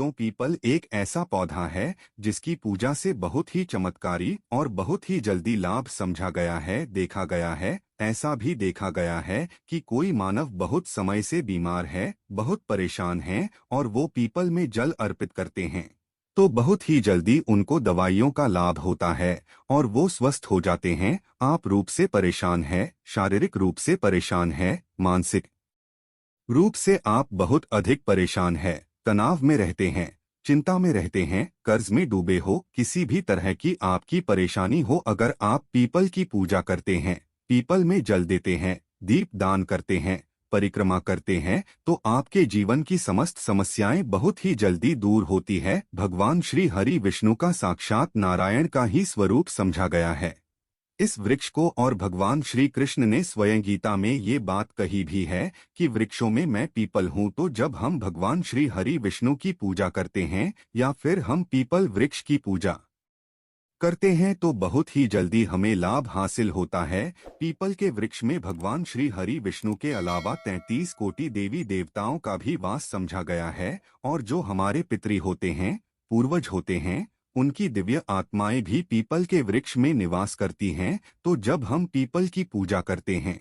दोस्तों, पीपल एक ऐसा पौधा है जिसकी पूजा से बहुत ही चमत्कारी और बहुत ही जल्दी लाभ समझा गया है, देखा गया है। ऐसा भी देखा गया है कि कोई मानव बहुत समय से बीमार है, बहुत परेशान है और वो पीपल में जल अर्पित करते हैं तो बहुत ही जल्दी उनको दवाइयों का लाभ होता है और वो स्वस्थ हो जाते हैं। आप रूप से परेशान हैं, शारीरिक रूप से परेशान हैं, मानसिक रूप से आप बहुत अधिक परेशान हैं, तनाव में रहते हैं, चिंता में रहते हैं, कर्ज में डूबे हो, किसी भी तरह की आपकी परेशानी हो, अगर आप पीपल की पूजा करते हैं, पीपल में जल देते हैं, दीप दान करते हैं, परिक्रमा करते हैं तो आपके जीवन की समस्त समस्याएं बहुत ही जल्दी दूर होती है। भगवान श्री हरि विष्णु का साक्षात नारायण का ही स्वरूप समझा गया है इस वृक्ष को, और भगवान श्री कृष्ण ने स्वयं गीता में ये बात कही भी है कि वृक्षों में मैं पीपल हूँ। तो जब हम भगवान श्री हरि विष्णु की पूजा करते हैं या फिर हम पीपल वृक्ष की पूजा करते हैं तो बहुत ही जल्दी हमें लाभ हासिल होता है। पीपल के वृक्ष में भगवान श्री हरि विष्णु के अलावा 33 कोटि देवी देवताओं का भी वास समझा गया है और जो हमारे पितृ होते हैं, पूर्वज होते हैं, उनकी दिव्य आत्माएं भी पीपल के वृक्ष में निवास करती हैं। तो जब हम पीपल की पूजा करते हैं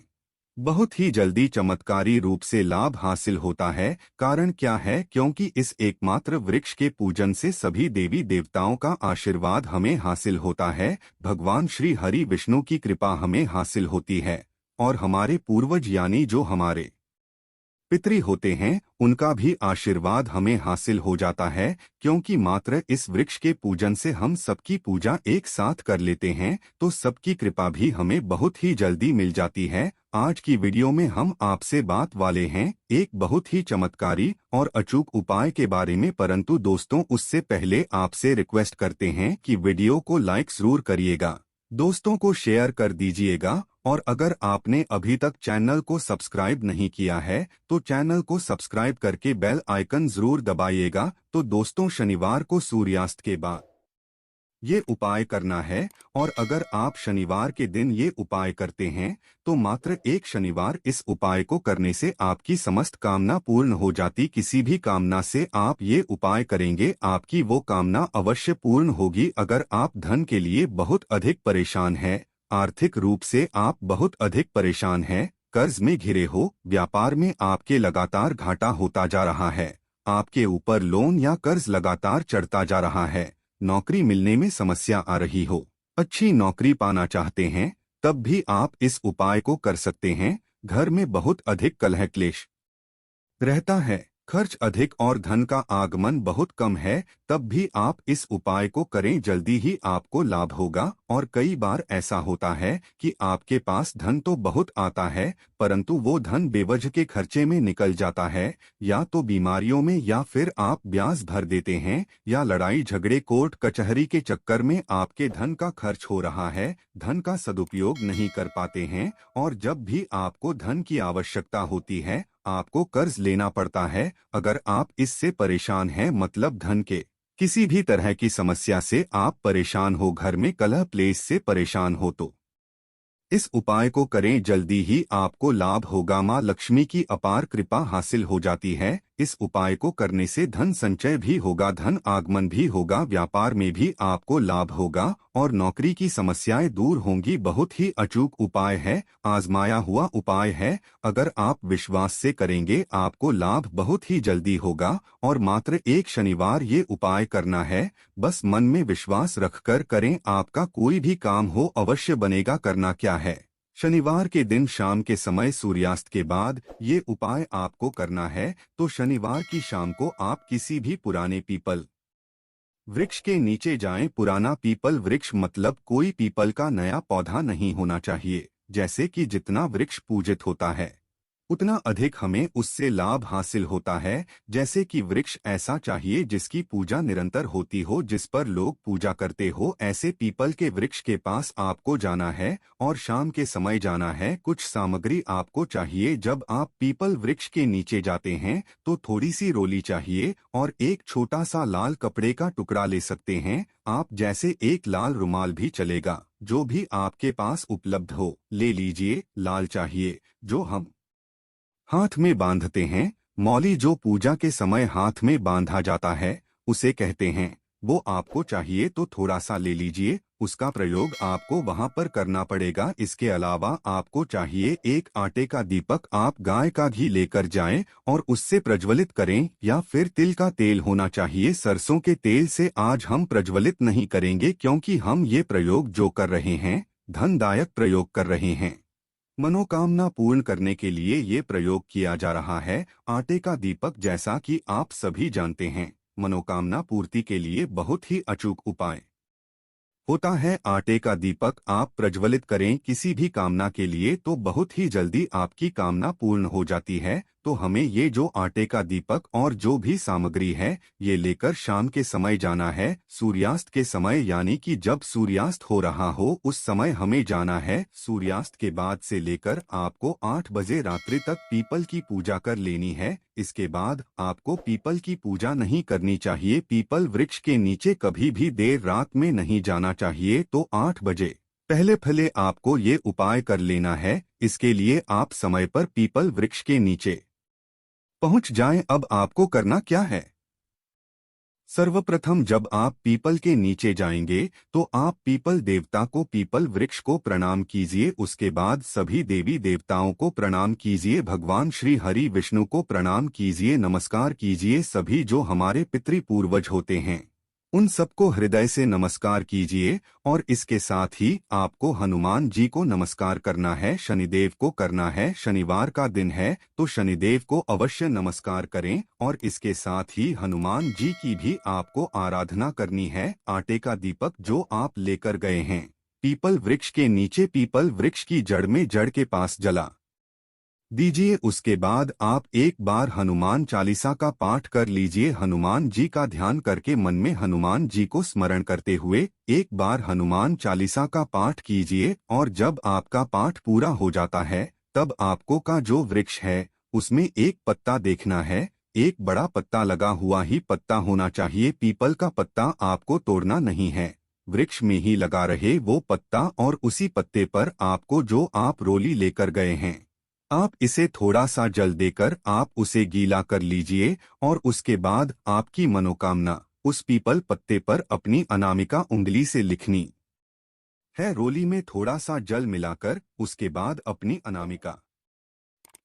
बहुत ही जल्दी चमत्कारी रूप से लाभ हासिल होता है। कारण क्या है? क्योंकि इस एकमात्र वृक्ष के पूजन से सभी देवी देवताओं का आशीर्वाद हमें हासिल होता है, भगवान श्री हरि विष्णु की कृपा हमें हासिल होती है और हमारे पूर्वज यानी जो हमारे पितृ होते हैं उनका भी आशीर्वाद हमें हासिल हो जाता है। क्योंकि मात्र इस वृक्ष के पूजन से हम सबकी पूजा एक साथ कर लेते हैं तो सबकी कृपा भी हमें बहुत ही जल्दी मिल जाती है। आज की वीडियो में हम आपसे बात वाले हैं एक बहुत ही चमत्कारी और अचूक उपाय के बारे में, परंतु दोस्तों उससे पहले आपसे रिक्वेस्ट करते हैं कि वीडियो को लाइक जरूर करिएगा, दोस्तों को शेयर कर दीजिएगा और अगर आपने अभी तक चैनल को सब्सक्राइब नहीं किया है तो चैनल को सब्सक्राइब करके बेल आइकन जरूर दबाइएगा। तो दोस्तों शनिवार को सूर्यास्त के बाद ये उपाय करना है और अगर आप शनिवार के दिन ये उपाय करते हैं तो मात्र एक शनिवार इस उपाय को करने से आपकी समस्त कामना पूर्ण हो जाती। किसी भी कामना से आप ये उपाय करेंगे आपकी वो कामना अवश्य पूर्ण होगी। अगर आप धन के लिए बहुत अधिक परेशान हैं, आर्थिक रूप से आप बहुत अधिक परेशान हैं, कर्ज में घिरे हो, व्यापार में आपके लगातार घाटा होता जा रहा है, आपके ऊपर लोन या कर्ज लगातार चढ़ता जा रहा है, नौकरी मिलने में समस्या आ रही हो, अच्छी नौकरी पाना चाहते हैं, तब भी आप इस उपाय को कर सकते हैं। घर में बहुत अधिक कलह क्लेश रहता है, खर्च अधिक और धन का आगमन बहुत कम है, तब भी आप इस उपाय को करें, जल्दी ही आपको लाभ होगा। और कई बार ऐसा होता है कि आपके पास धन तो बहुत आता है परंतु वो धन बेवजह के खर्चे में निकल जाता है, या तो बीमारियों में, या फिर आप ब्याज भर देते हैं, या लड़ाई झगड़े कोर्ट कचहरी के चक्कर में आपके धन का खर्च हो रहा है, धन का सदुपयोग नहीं कर पाते हैं और जब भी आपको धन की आवश्यकता होती है आपको कर्ज लेना पड़ता है। अगर आप इससे परेशान हैं, मतलब धन के किसी भी तरह की समस्या से आप परेशान हो, घर में कलह क्लेश से परेशान हो, तो इस उपाय को करें, जल्दी ही आपको लाभ होगा। माँ लक्ष्मी की अपार कृपा हासिल हो जाती है। इस उपाय को करने से धन संचय भी होगा, धन आगमन भी होगा, व्यापार में भी आपको लाभ होगा और नौकरी की समस्याएं दूर होंगी। बहुत ही अचूक उपाय है, आजमाया हुआ उपाय है। अगर आप विश्वास से करेंगे आपको लाभ बहुत ही जल्दी होगा और मात्र एक शनिवार ये उपाय करना है। बस मन में विश्वास रखकर करें, आपका कोई भी काम हो अवश्य बनेगा। करना क्या है? शनिवार के दिन शाम के समय सूर्यास्त के बाद ये उपाय आपको करना है। तो शनिवार की शाम को आप किसी भी पुराने पीपल वृक्ष के नीचे जाएं। पुराना पीपल वृक्ष मतलब कोई पीपल का नया पौधा नहीं होना चाहिए। जैसे कि जितना वृक्ष पूजित होता है उतना अधिक हमें उससे लाभ हासिल होता है। जैसे कि वृक्ष ऐसा चाहिए जिसकी पूजा निरंतर होती हो, जिस पर लोग पूजा करते हो। ऐसे पीपल के वृक्ष के पास आपको जाना है और शाम के समय जाना है। कुछ सामग्री आपको चाहिए। जब आप पीपल वृक्ष के नीचे जाते हैं तो थोड़ी सी रोली चाहिए और एक छोटा सा लाल कपड़े का टुकड़ा ले सकते हैं आप, जैसे एक लाल रुमाल भी चलेगा, जो भी आपके पास उपलब्ध हो ले लीजिए। लाल चाहिए जो हम हाथ में बांधते हैं, मौली जो पूजा के समय हाथ में बांधा जाता है, उसे कहते हैं। वो आपको चाहिए तो थोड़ा सा ले लीजिए, उसका प्रयोग आपको वहां पर करना पड़ेगा। इसके अलावा आपको चाहिए एक आटे का दीपक, आप गाय का घी लेकर जाएं और उससे प्रज्वलित करें, या फिर तिल का तेल होना चाहिए। सरसों के तेल से आज हम प्रज्वलित नहीं करेंगे, क्योंकि हम ये प्रयोग जो कर रहे हैं धनदायक प्रयोग कर रहे हैं। मनोकामना पूर्ण करने के लिए ये प्रयोग किया जा रहा है। आटे का दीपक, जैसा कि आप सभी जानते हैं, मनोकामना पूर्ति के लिए बहुत ही अचूक उपाय होता है। आटे का दीपक आप प्रज्वलित करें किसी भी कामना के लिए तो बहुत ही जल्दी आपकी कामना पूर्ण हो जाती है। तो हमें ये जो आटे का दीपक और जो भी सामग्री है ये लेकर शाम के समय जाना है। सूर्यास्त के समय, यानी कि जब सूर्यास्त हो रहा हो उस समय हमें जाना है। सूर्यास्त के बाद से लेकर आपको 8 बजे रात्रि तक पीपल की पूजा कर लेनी है। इसके बाद आपको पीपल की पूजा नहीं करनी चाहिए। पीपल वृक्ष के नीचे कभी भी देर रात में नहीं जाना चाहिए। तो 8 बजे पहले आपको ये उपाय कर लेना है। इसके लिए आप समय पर पीपल वृक्ष के नीचे पहुंच जाएं। अब आपको करना क्या है? सर्वप्रथम जब आप पीपल के नीचे जाएंगे तो आप पीपल देवता को, पीपल वृक्ष को प्रणाम कीजिए। उसके बाद सभी देवी देवताओं को प्रणाम कीजिए। भगवान श्री हरि विष्णु को प्रणाम कीजिए, नमस्कार कीजिए। सभी जो हमारे पितृपूर्वज होते हैं उन सबको हृदय से नमस्कार कीजिए। और इसके साथ ही आपको हनुमान जी को नमस्कार करना है, शनिदेव को करना है। शनिवार का दिन है तो शनिदेव को अवश्य नमस्कार करें। और इसके साथ ही हनुमान जी की भी आपको आराधना करनी है। आटे का दीपक जो आप लेकर गए हैं पीपल वृक्ष के नीचे, पीपल वृक्ष की जड़ में, जड़ के पास जला दीजिए। उसके बाद आप एक बार हनुमान चालीसा का पाठ कर लीजिए। हनुमान जी का ध्यान करके मन में हनुमान जी को स्मरण करते हुए एक बार हनुमान चालीसा का पाठ कीजिए। और जब आपका पाठ पूरा हो जाता है तब आपको का जो वृक्ष है उसमें एक पत्ता देखना है। एक बड़ा पत्ता लगा हुआ ही पत्ता होना चाहिए। पीपल का पत्ता आपको तोड़ना नहीं है, वृक्ष में ही लगा रहे वो पत्ता। और उसी पत्ते पर आपको जो आप रोली लेकर गए हैं आप इसे थोड़ा सा जल देकर आप उसे गीला कर लीजिए। और उसके बाद आपकी मनोकामना उस पीपल पत्ते पर अपनी अनामिका उंगली से लिखनी है। रोली में थोड़ा सा जल मिलाकर उसके बाद अपनी अनामिका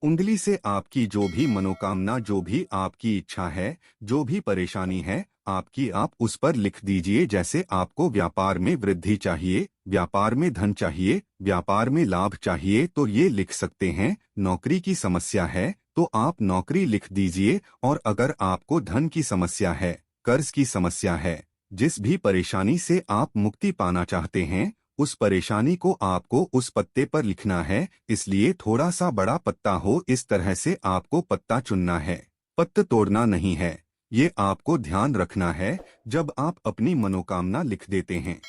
उंगली से आपकी जो भी मनोकामना, जो भी आपकी इच्छा है, जो भी परेशानी है आपकी, आप उस पर लिख दीजिए। जैसे आपको व्यापार में वृद्धि चाहिए, व्यापार में धन चाहिए, व्यापार में लाभ चाहिए तो ये लिख सकते हैं। नौकरी की समस्या है तो आप नौकरी लिख दीजिए। और अगर आपको धन की समस्या है, कर्ज की समस्या है, जिस भी परेशानी से आप मुक्ति पाना चाहते हैं उस परेशानी को आपको उस पत्ते पर लिखना है। इसलिए थोड़ा सा बड़ा पत्ता हो, इस तरह से आपको पत्ता चुनना है, पत्ता तोड़ना नहीं है। ये आपको ध्यान रखना है जब आप अपनी मनोकामना लिख देते हैं।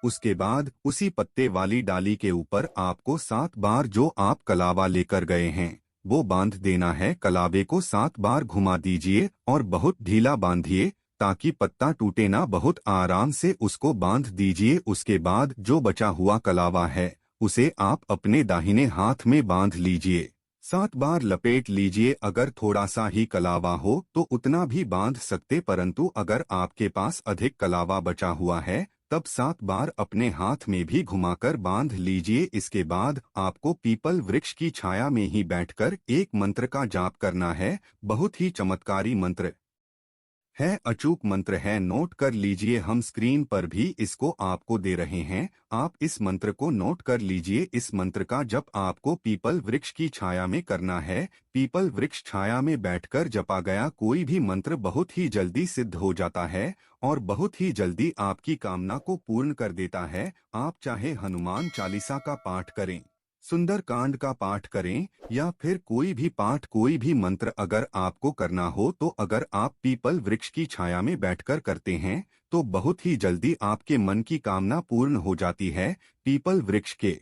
उसके बाद उसी पत्ते वाली डाली के ऊपर आपको 7 बार जो आप कलावा लेकर गए हैं वो बांध देना है। कलावे को 7 बार घुमा दीजिए और बहुत ढीला बांधिए ताकि पत्ता टूटे ना। बहुत आराम से उसको बांध दीजिए। उसके बाद जो बचा हुआ कलावा है उसे आप अपने दाहिने हाथ में बांध लीजिए, 7 बार लपेट लीजिए। अगर थोड़ा सा ही कलावा हो तो उतना भी बांध सकते, परंतु अगर आपके पास अधिक कलावा बचा हुआ है तब 7 बार अपने हाथ में भी घुमाकर बांध लीजिए। इसके बाद आपको पीपल वृक्ष की छाया में ही बैठकर एक मंत्र का जाप करना है। बहुत ही चमत्कारी मंत्र है, अचूक मंत्र है, नोट कर लीजिए। हम स्क्रीन पर भी इसको आपको दे रहे हैं, आप इस मंत्र को नोट कर लीजिए। इस मंत्र का जप आपको पीपल वृक्ष की छाया में करना है। पीपल वृक्ष छाया में बैठकर जपा गया कोई भी मंत्र बहुत ही जल्दी सिद्ध हो जाता है और बहुत ही जल्दी आपकी कामना को पूर्ण कर देता है। आप चाहे हनुमान चालीसा का पाठ करें, सुंदर कांड का पाठ करें या फिर कोई भी पाठ, कोई भी मंत्र अगर आपको करना हो तो अगर आप पीपल वृक्ष की छाया में बैठकर करते हैं तो बहुत ही जल्दी आपके मन की कामना पूर्ण हो जाती है। पीपल वृक्ष के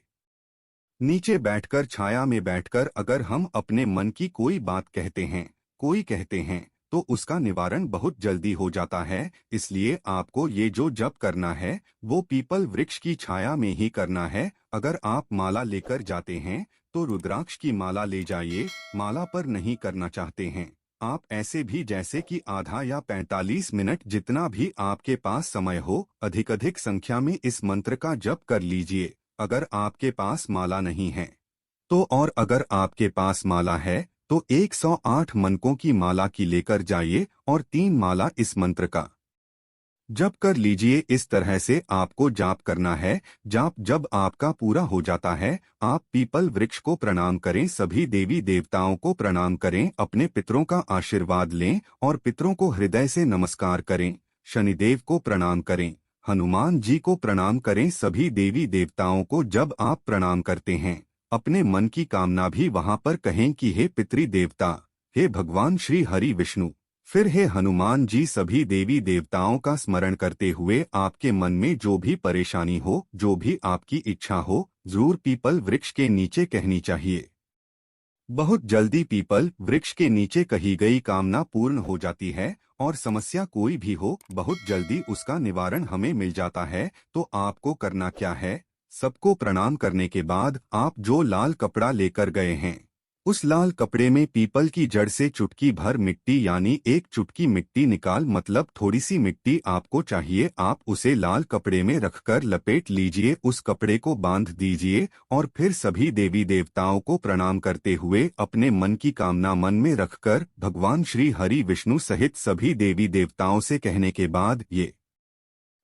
नीचे बैठकर, छाया में बैठकर अगर हम अपने मन की कोई बात कहते हैं, कोई कहते हैं तो उसका निवारण बहुत जल्दी हो जाता है। इसलिए आपको ये जो जप करना है वो पीपल वृक्ष की छाया में ही करना है। अगर आप माला लेकर जाते हैं तो रुद्राक्ष की माला ले जाइए, माला पर नहीं करना चाहते हैं आप ऐसे भी जैसे कि आधा या 45 मिनट जितना भी आपके पास समय हो अधिक संख्या में इस मंत्र का जप कर लीजिए। अगर आपके पास माला नहीं है तो, और अगर आपके पास माला है तो 108 मनकों की माला की लेकर जाइए और 3 माला इस मंत्र का जप कर लीजिए। इस तरह से आपको जाप करना है। जाप जब आपका पूरा हो जाता है, आप पीपल वृक्ष को प्रणाम करें, सभी देवी देवताओं को प्रणाम करें, अपने पितरों का आशीर्वाद लें और पितरों को हृदय से नमस्कार करें। शनिदेव को प्रणाम करें, हनुमान जी को प्रणाम करें। सभी देवी देवताओं को जब आप प्रणाम करते हैं, अपने मन की कामना भी वहां पर कहें कि हे पितृ देवता, हे भगवान श्री हरि विष्णु, फिर हे हनुमान जी। सभी देवी देवताओं का स्मरण करते हुए आपके मन में जो भी परेशानी हो, जो भी आपकी इच्छा हो, जरूर पीपल वृक्ष के नीचे कहनी चाहिए। बहुत जल्दी पीपल वृक्ष के नीचे कही गई कामना पूर्ण हो जाती है और समस्या कोई भी हो, बहुत जल्दी उसका निवारण हमें मिल जाता है। तो आपको करना क्या है? सबको प्रणाम करने के बाद आप जो लाल कपड़ा लेकर गए हैं, उस लाल कपड़े में पीपल की जड़ से चुटकी भर मिट्टी यानी एक चुटकी मिट्टी निकाल, मतलब थोड़ी सी मिट्टी आपको चाहिए। आप उसे लाल कपड़े में रखकर लपेट लीजिए, उस कपड़े को बांध दीजिए और फिर सभी देवी देवताओं को प्रणाम करते हुए अपने मन की कामना मन में रखकर भगवान श्री हरि विष्णु सहित सभी देवी देवताओं से कहने के बाद ये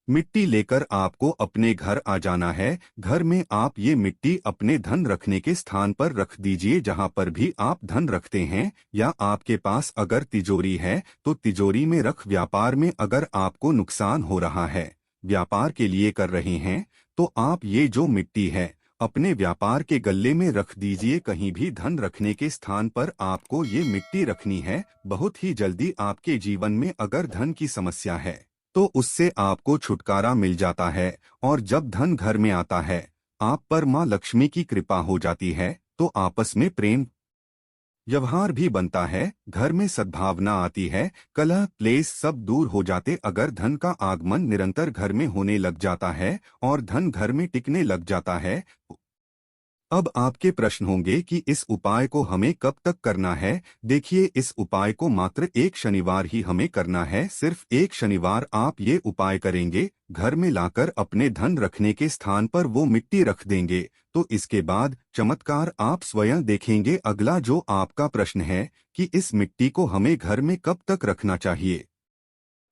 मिट्टी लेकर आपको अपने घर आ जाना है। घर में आप ये मिट्टी अपने धन रखने के स्थान पर रख दीजिए, जहां पर भी आप धन रखते हैं, या आपके पास अगर तिजोरी है तो तिजोरी में रख। व्यापार में अगर आपको नुकसान हो रहा है, व्यापार के लिए कर रहे हैं, तो आप ये जो मिट्टी है अपने व्यापार के गल्ले में रख दीजिए। कहीं भी धन रखने के स्थान पर आपको ये मिट्टी रखनी है। बहुत ही जल्दी आपके जीवन में अगर धन की समस्या है तो उससे आपको छुटकारा मिल जाता है, और जब धन घर में आता है, आप पर माँ लक्ष्मी की कृपा हो जाती है, तो आपस में प्रेम व्यवहार भी बनता है, घर में सद्भावना आती है, कलह क्लेश सब दूर हो जाते। अगर धन का आगमन निरंतर घर में होने लग जाता है और धन घर में टिकने लग जाता है, अब आपके प्रश्न होंगे कि इस उपाय को हमें कब तक करना है। देखिए, इस उपाय को मात्र एक शनिवार ही हमें करना है। सिर्फ एक शनिवार आप ये उपाय करेंगे, घर में लाकर अपने धन रखने के स्थान पर वो मिट्टी रख देंगे, तो इसके बाद चमत्कार आप स्वयं देखेंगे। अगला जो आपका प्रश्न है कि इस मिट्टी को हमें घर में कब तक रखना चाहिए,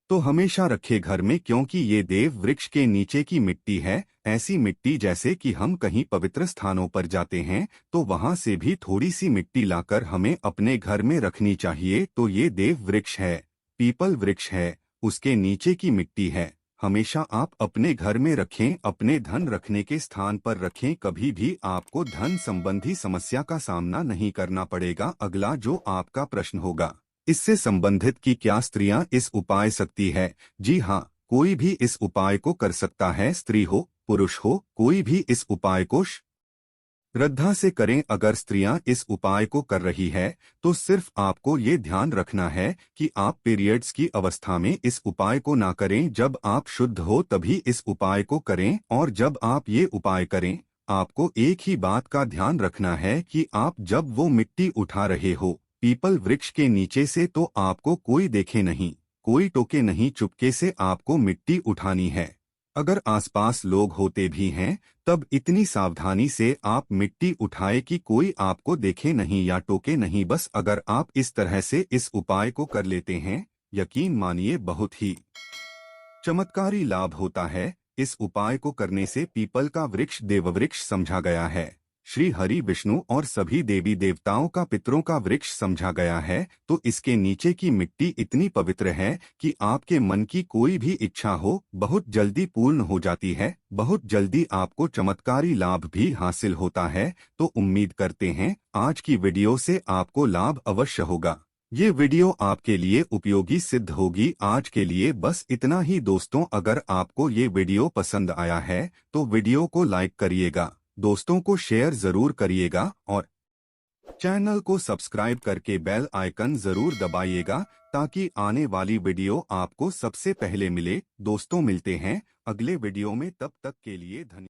तो हमेशा रखे घर में, क्योंकि ये देव वृक्ष के नीचे की मिट्टी है। ऐसी मिट्टी जैसे कि हम कहीं पवित्र स्थानों पर जाते हैं तो वहां से भी थोड़ी सी मिट्टी लाकर हमें अपने घर में रखनी चाहिए। तो ये देव वृक्ष है, पीपल वृक्ष है, उसके नीचे की मिट्टी है। हमेशा आप अपने घर में रखें, अपने धन रखने के स्थान पर रखें। कभी भी आपको धन संबंधी समस्या का सामना नहीं करना पड़ेगा। अगला जो आपका प्रश्न होगा, इससे संबंधित कि क्या स्त्रियां इस उपाय सकती है? जी हाँ, कोई भी इस उपाय को कर सकता है, स्त्री हो पुरुष हो, कोई भी इस उपाय को श्रद्धा से करें। अगर स्त्रियां इस उपाय को कर रही है तो सिर्फ आपको ये ध्यान रखना है कि आप पीरियड्स की अवस्था में इस उपाय को ना करें। जब आप शुद्ध हो तभी इस उपाय को करें, और जब आप ये उपाय करें, आपको एक ही बात का ध्यान रखना है कि आप जब वो मिट्टी उठा रहे हो पीपल वृक्ष के नीचे से, तो आपको कोई देखे नहीं, कोई टोके नहीं, चुपके से आपको मिट्टी उठानी है। अगर आसपास लोग होते भी हैं तब इतनी सावधानी से आप मिट्टी उठाए कि कोई आपको देखे नहीं या टोके नहीं। बस अगर आप इस तरह से इस उपाय को कर लेते हैं, यकीन मानिए बहुत ही चमत्कारी लाभ होता है। इस उपाय को करने से पीपल का वृक्ष देववृक्ष समझा गया है, श्री हरि विष्णु और सभी देवी देवताओं का पितरों का वृक्ष समझा गया है। तो इसके नीचे की मिट्टी इतनी पवित्र है कि आपके मन की कोई भी इच्छा हो बहुत जल्दी पूर्ण हो जाती है, बहुत जल्दी आपको चमत्कारी लाभ भी हासिल होता है। तो उम्मीद करते हैं आज की वीडियो से आपको लाभ अवश्य होगा। ये वीडियो आपके लिए उपयोगी सिद्ध होगी। आज के लिए बस इतना ही दोस्तों। अगर आपको ये वीडियो पसंद आया है तो वीडियो को लाइक करिएगा, दोस्तों को शेयर जरूर करिएगा और चैनल को सब्सक्राइब करके बेल आइकन जरूर दबाइएगा, ताकि आने वाली वीडियो आपको सबसे पहले मिले। दोस्तों, मिलते हैं अगले वीडियो में, तब तक के लिए धन्यवाद।